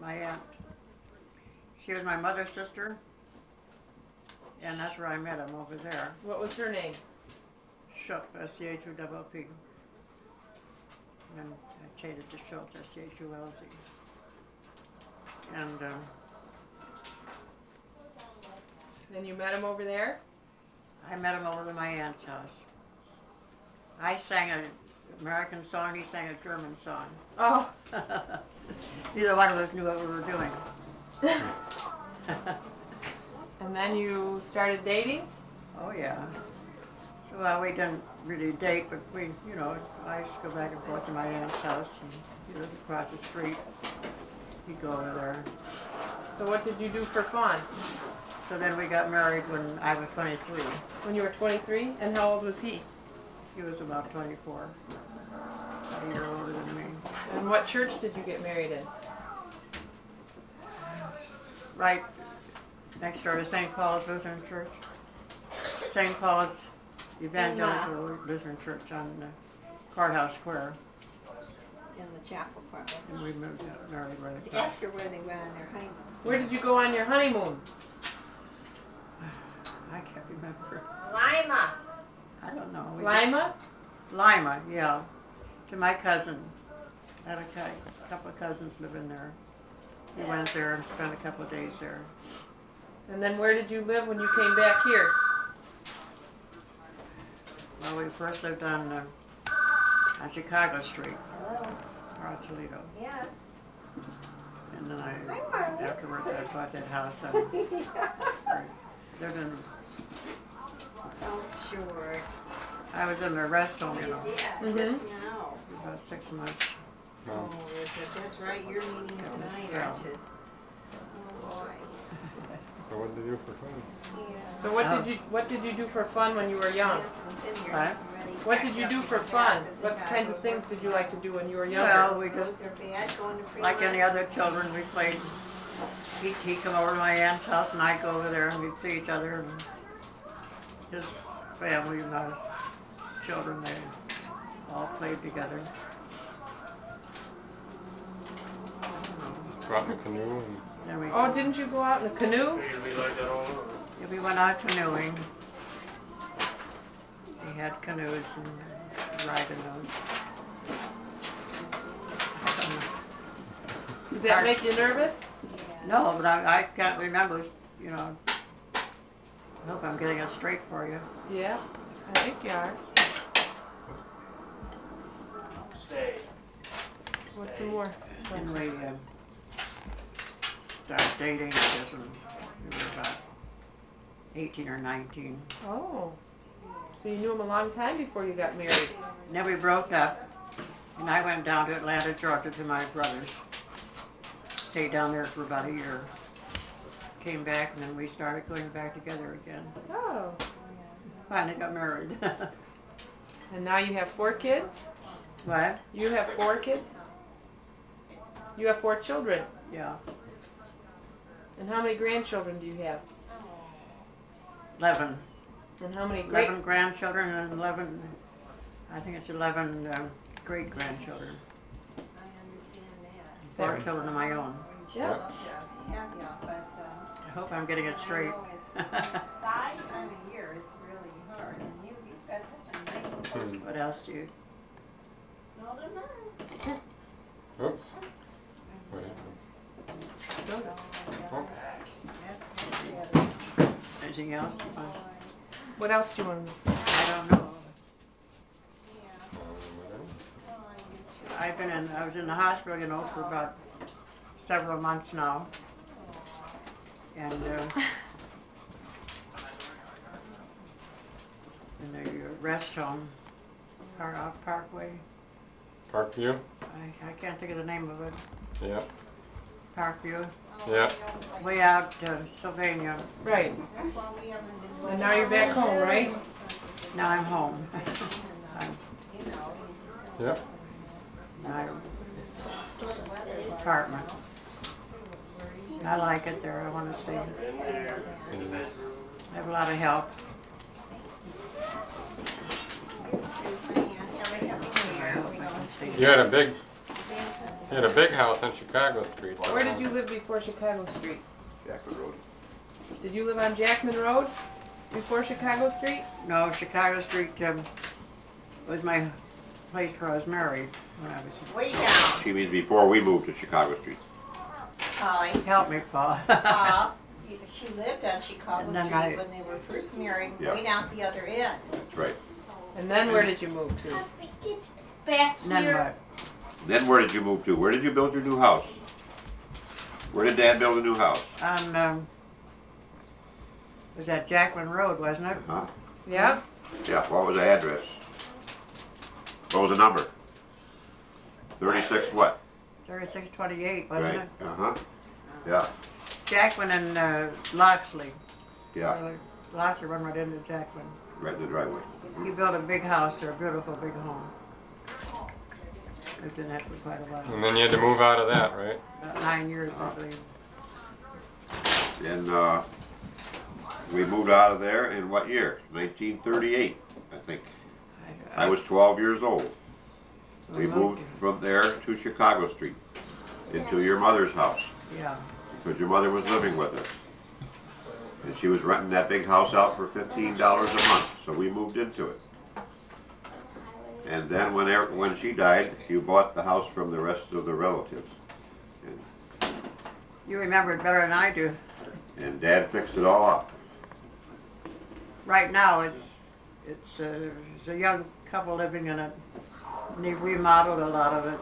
my aunt. She was my mother's sister, and that's where I met him, over there. What was her name? Schulz, S-C-H-U-P-P. And then I changed it to Schulz, S-C-H-U-L-Z. And Then you met him over there? I met him over to my aunt's house. I sang an American song, he sang a German song. Oh. Neither one of us knew what we were doing. And then you started dating? Oh yeah. So well, we didn't really date, but we, you know, I used to go back and forth to my aunt's house, and he lived across the street. He'd go over there. So what did you do for fun? So then we got married when I was 23. When you were 23? And how old was he? He was about 24, a year older than me. And what church did you get married in? Right next door to St. Paul's Lutheran Church. St. Paul's Evangelical Lutheran Church on the Courthouse Square. In the chapel part. And we moved out, married right across. Ask her where they went on their honeymoon. Where did you go on your honeymoon? I can't remember. Lima. I don't know. Lima? Lima, yeah. To my cousin. I had a couple of cousins live in there. We went there and spent a couple of days there. And then where did you live when you came back here? Well, we first lived on Chicago Street, Hello. or Toledo. Yes. And then Hi, afterwards I bought that house. I lived in, Oh, sure. I was in the rest home, you know, Yeah, just now. about 6 months. Oh, Richard, that's right. You're meeting tonight, Yeah. aren't you? Oh, boy. So what did you do for fun? Yeah. So what did you do for fun when you were young? Right. What did you do for fun? What kinds of things did you like to do when you were younger? Well, we just, like any other children, we played. He'd come over to my aunt's house and I'd go over there and we'd see each other. And his family and our children, they all played together. Go out in a canoe and... Then we, Oh, didn't you go out in a canoe? yeah, we went out canoeing. We had canoes and riding those. Does that make you nervous? No, but I can't remember, you know. I hope I'm getting it straight for you. Yeah, I think you are. Stay. What's some more? And we started dating, I guess, when we were about 18 or 19. Oh, so you knew him a long time before you got married. And then we broke up, and I went down to Atlanta, Georgia to my brother's. Stayed down there for about a year. Came back, and then we started going back together again. Oh. Finally got married. And now you have 4 kids? What? You have 4 kids? You have 4 children. Yeah. And how many grandchildren do you have? 11. And how many great? 11 grandchildren and 11, I think it's 11 great-grandchildren. I understand that. 4 children of my own. Yeah. Yeah, but I hope I'm getting it straight. this time of year, it's really hard. And you've got such a nice person. What else do you? No, they're not. Oops. What happened? Oh. Anything else? What else do you want to know? I don't know. Madam? I was in the hospital, you know, for about several months now. And in the rest home, Parkway. Parkview? I can't think of the name of it. Yeah. Parkview. Yeah. Way out Sylvania. Right. And now you're back home, right? Now I'm home. I'm Yeah. in my apartment. I like it there. I want to stay there. And I have a lot of help. I hope I can stay you had a big He had a big house on Chicago Street. Where did you live before Chicago Street? Jackman Road. Did you live on Jackman Road before Chicago Street? No, Chicago Street was my place where I was married when I was. Way down, She means before we moved to Chicago Street. Polly. Help me, Paul. She lived on Chicago And then Street when they were first married, Yeah. way down the other end. That's right. And then where did you move to? Back And then what? Then where did you move to? Where did you build your new house? Where did Dad build a new house? On, was that Jackman Road, wasn't it? Huh? Yeah? Yeah, what was the address? What was the number? 36 what? 3628, wasn't Right. it? Uh-huh. Yeah, Jackman and Loxley. yeah, Loxley run right into Jackman. right in the driveway. He built a big house there, a beautiful big home. Lived in that for quite a while. And then you had to move out of that, right? About 9 years, I believe. And we moved out of there in what year? 1938, I think. I was 12 years old. We moved from there to Chicago Street, into your mother's house, Yeah. because your mother was living with us. And she was renting that big house out for $15 a month, so we moved into it. And then when she died, you bought the house from the rest of the relatives. You remember it better than I do. And Dad fixed it all up. Right now, it's a young couple living in it. And they remodeled a lot of it.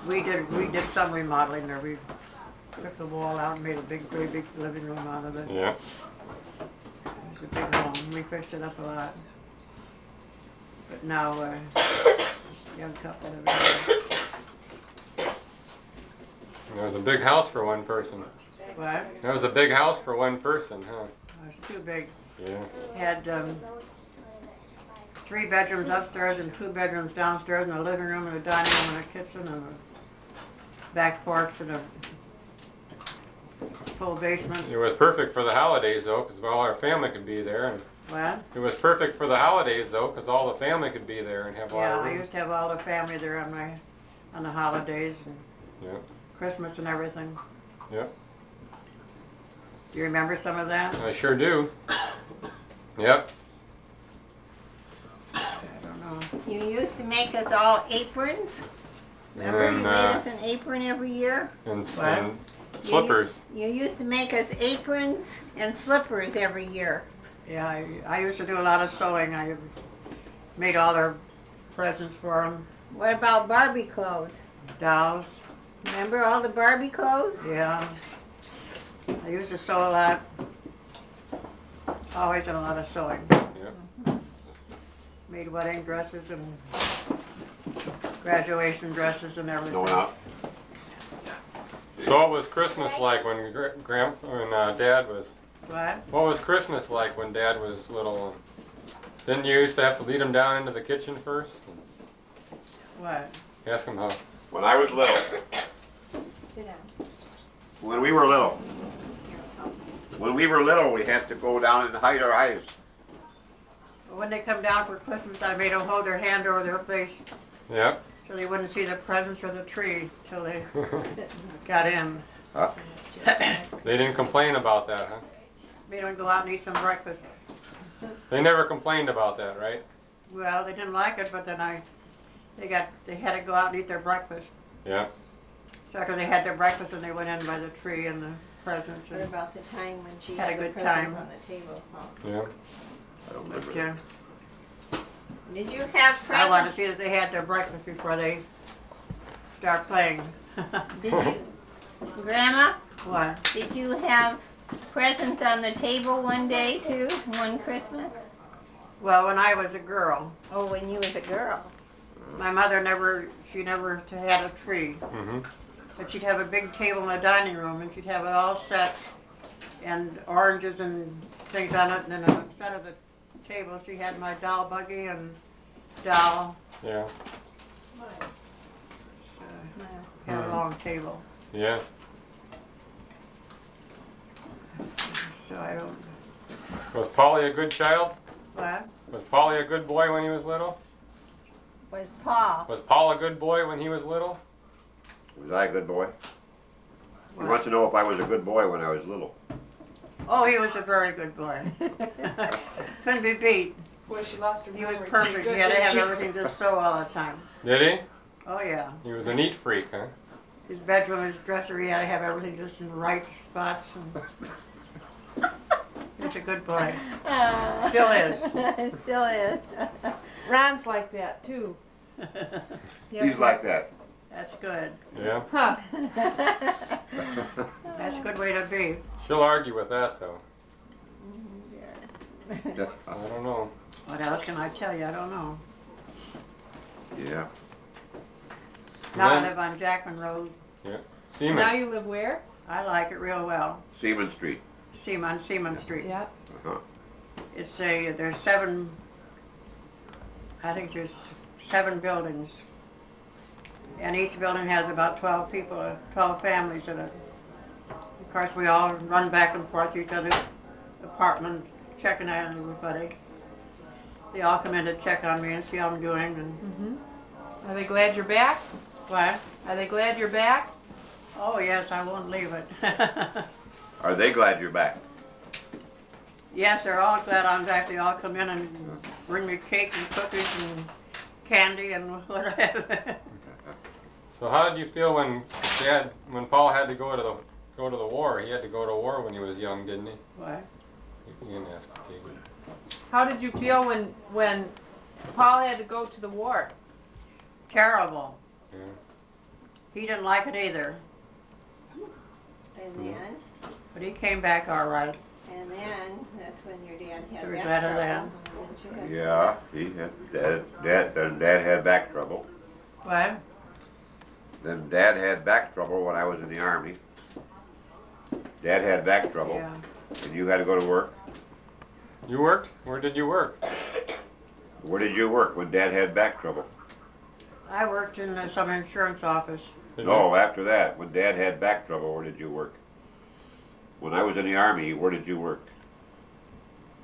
We did some remodeling there. We took the wall out and made a very big living room out of it. Yeah. It was a big home. We fixed it up a lot. But now, this young couple living there. There was a big house for one person. What? That was a big house for one person, huh? It was too big. Yeah. Had 3 bedrooms upstairs and 2 bedrooms downstairs, and a living room and a dining room and a kitchen and a back porch and a full basement. It was perfect for the holidays, though, because all our family could be there. And What? it was perfect for the holidays, though, because all the family could be there and have all Yeah, our I rooms. used to have all the family there on the holidays and Yeah. Christmas and everything. Yep. Do you remember some of that? I sure do. Yep. I don't know. You used to make us all aprons. Remember you And, made us an apron every year? and What? slippers. You used to make us aprons and slippers every year. Yeah, I used to do a lot of sewing. I made all their presents for them. What about Barbie clothes? Dolls. Remember all the Barbie clothes? Yeah. I used to sew a lot. Always done a lot of sewing. Yep. Made wedding dresses and graduation dresses and everything. Going out. So what was Christmas like when Dad was? What? What was Christmas like when Dad was little? Didn't you used to have to lead him down into the kitchen first? What? Ask him how. When I was little, Sit down. when we were little, we had to go down and hide our eyes. When they come down for Christmas, I made them hold their hand over their face Yep. so they wouldn't see the presents or the tree till they got in. Huh? They didn't complain about that, huh? Made them go out and eat some breakfast. They never complained about that, right? Well, they didn't like it, but then they had to go out and eat their breakfast. Yeah. So after they had their breakfast, and they went in by the tree and the presents. What And, about the time when she Had a had the good presents time. on the table? Huh? Yeah. I don't but, remember. Did you have I wanted to presents? see that they had their breakfast before they start playing. Did you, Grandma? What? Did you have presents on the table one day too? One Christmas? Well, when I was a girl, Oh, when you was a girl. my mother never had a tree. Mm-hmm. But she'd have a big table in the dining room, and she'd have it all set, and oranges and things on it, and then instead of the table, she had my doll buggy and doll. Yeah. Had a long table. Yeah. So I don't. Was Polly a good child? What? Was Polly a good boy when he was little? Was Paul? Was Paul a good boy when he was little? Was I a good boy? He wants to know if I was a good boy when I was little. Oh, he was a very good boy. Couldn't be beat. Boy, she lost her He was memory. perfect. He had to have everything just so all the time. Did he? Oh yeah. He was a neat freak, huh? His bedroom, his dresser, he had to have everything just in the right spots. And he was a good boy. Still is. Still is. Ron's like that too. He's like that. That's good. Yeah. Huh. That's a good way to be. She'll argue with that, though. I Yeah. don't know. What else can I tell you? I don't know. Yeah. Now I Then- live on Jackman Road. Now Seaman. you live where? I like it real well. Seaman Street. Seaman Street. Yeah. Uh-huh. There's 7, I think there's 7 buildings. And each building has about 12 people, 12 families in it. Of course, we all run back and forth to each other's apartment, checking on everybody. They all come in to check on me and see how I'm doing. And Are they glad you're back? what? Are they glad you're back? Oh yes, I won't leave it. Are they glad you're back? Yes, they're all glad I'm back. They all come in and bring me cake and cookies and candy and whatever. So how did you feel when when Paul had to go to the war? He had to go to war when he was young, didn't he? What? You can ask Katie. How did you feel when Paul had to go to the war? Terrible. Yeah. He didn't like it either, And then, but he came back all right. that's when your dad had So we're back glad of trouble. Didn't you have Yeah, he had Dad had back trouble. What? Then Dad had back trouble when I was in the Army. Dad had back trouble, Yeah. and you had to go to work. You worked? Where did you work? Where did you work when Dad had back trouble? I worked in some insurance office. Did No, after that, when Dad had back trouble, where did you work? When I was in the Army, where did you work?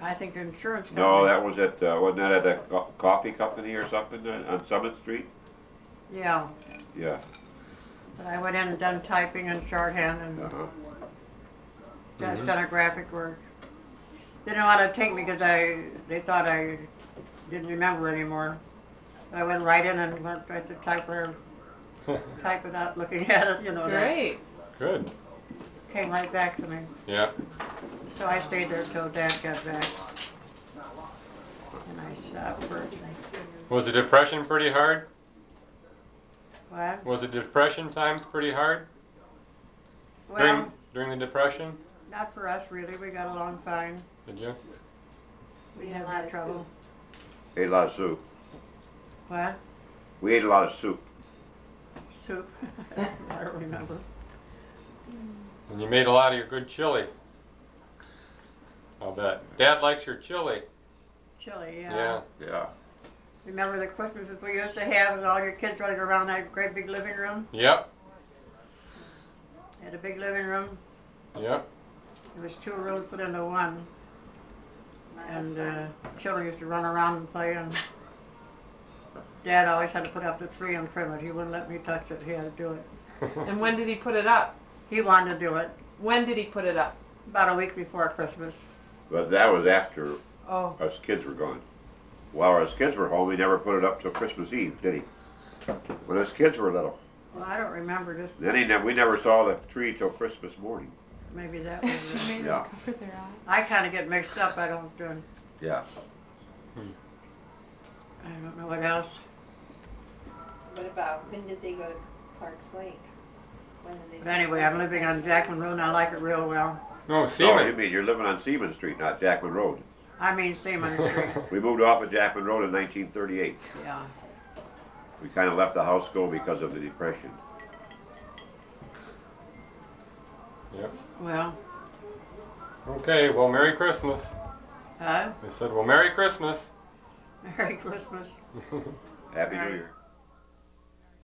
I think insurance company. No, that was at, wasn't that at a coffee company or something on Summit Street? Yeah, Yeah. but I went in and done typing and shorthand and Uh-huh. done stenographic work. They didn't want to take me because they thought I didn't remember anymore. I went right in and went right to typer, type without looking at it, you know. Great. Good. That came right back to me. Yeah. So I stayed there till Dad got back. And I stopped working. Was the depression pretty hard? What? Was the depression times pretty hard Well, during the depression? not for us really. We got along fine. Did you? We We didn't had a have lot no of trouble. Ate a lot of soup. What? We ate a lot of soup. Soup. I don't remember. And you made a lot of your good chili. I'll bet. Dad likes your chili. Chili, Yeah. Yeah. Remember the Christmases we used to have with all your kids running around that great big living room? Yep. Had a big living room. Yep. It was 2 rooms put into one. And children used to run around and play, and Dad always had to put up the tree and trim it. He wouldn't let me touch it. He had to do it. And when did he put it up? He wanted to do it When did he put it up? about a week before Christmas. But that was after Oh. us kids were gone. While us kids were home, he never put it up till Christmas Eve, did he? When us kids were little. Well, I don't remember this. Then we never saw the tree till Christmas morning. Maybe that was it. Made Yeah. him cover their eyes. I kind of get mixed up. I don't Yeah. know what else. What about, when did they go to Clark's Lake? When did they But say- anyway, I'm living on Jackman Road, and I like it real well. No, No, Seaman. you mean you're living on Seaman Street, not Jackman Road. I mean Seaman Street. We moved off of Jackman Road in 1938. Yeah. We kind of let the house go because of the Depression. Yep. Well, Okay, well, Merry Christmas. huh? I said, well, Merry Christmas. Merry Christmas. Happy Right. New Year.